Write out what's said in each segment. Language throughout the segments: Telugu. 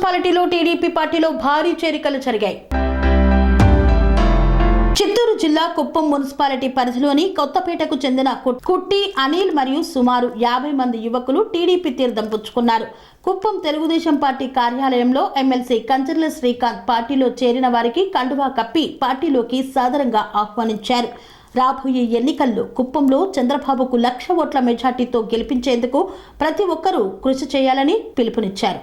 మున్సిపాలిటీలో టీడీపీ పార్టీలో భారీ చేరికలు జరిగాయి. చిత్తూరు జిల్లా కుప్పం మున్సిపాలిటీ పరిధిలోని కొత్తపేటకు చెందిన కుట్టి అనిల్ మరియు సుమారు 50 మంది యువకులు టీడీపీ తీర్థం పుచ్చుకున్నారు. కుప్పం తెలుగుదేశం పార్టీ కార్యాలయంలో ఎమ్మెల్సీ కంచర్ల శ్రీకాంత్ పార్టీలో చేరిన వారికి కండువా కప్పి పార్టీలోకి సాదరంగా ఆహ్వానించారు. రాబోయే ఎన్నికల్లో కుప్పంలో చంద్రబాబుకు 1,00,000 ఓట్ల మెజార్టీతో గెలిపించేందుకు ప్రతి ఒక్కరూ కృషి చేయాలని పిలుపునిచ్చారు.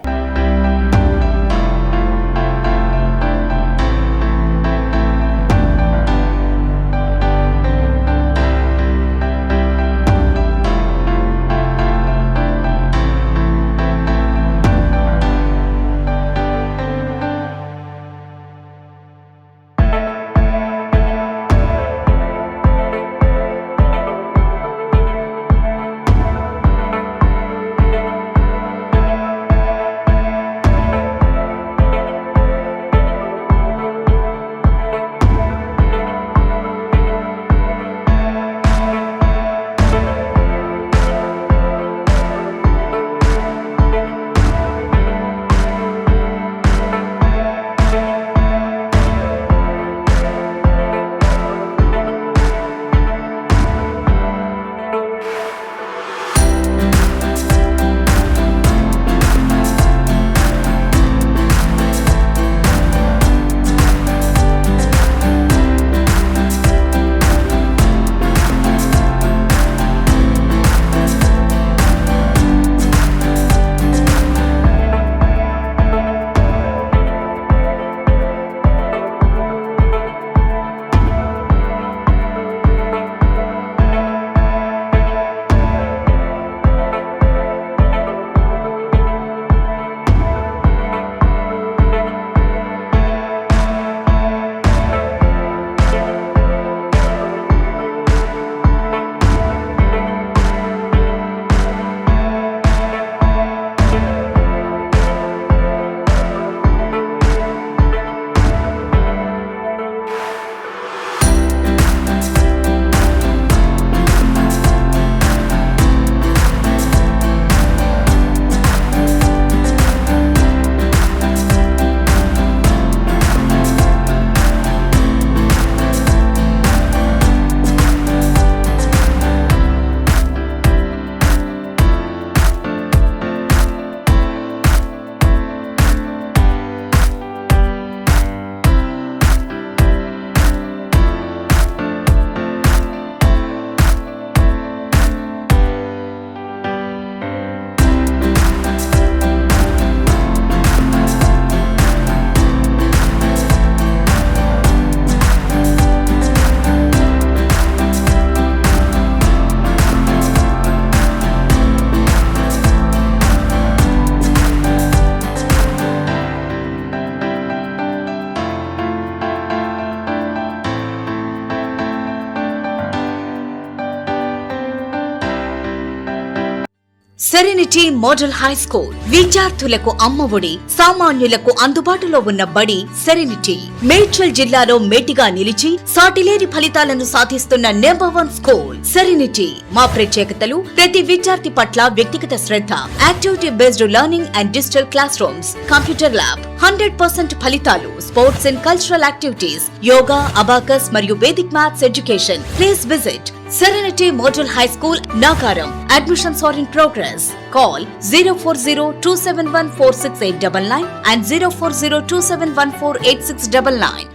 సెరెనిటీ మోడల్ హై స్కూల్ విద్యార్థులకు అమ్మఒడి, సామాన్యులకు అందుబాటులో ఉన్న బడి సెరెనిటీ. మేడ్చల్ జిల్లాలో మేటిగా నిలిచి సాటిలేని ఫలితాలను సాధిస్తున్న #1 స్కూల్ సెరెనిటీ. మా ప్రత్యేకతలు ప్రతి విద్యార్థి పట్ల వ్యక్తిగత శ్రద్ధ, activity based learning and digital classrooms, computer lab, 100% ఫలితాలు, sports and cultural activities, yoga, abacus మరియు Vedic maths education. Please visit Serenity Model High School, Nagaram. Admissions are in progress. Call 040-271-46899 and 040-271-48699.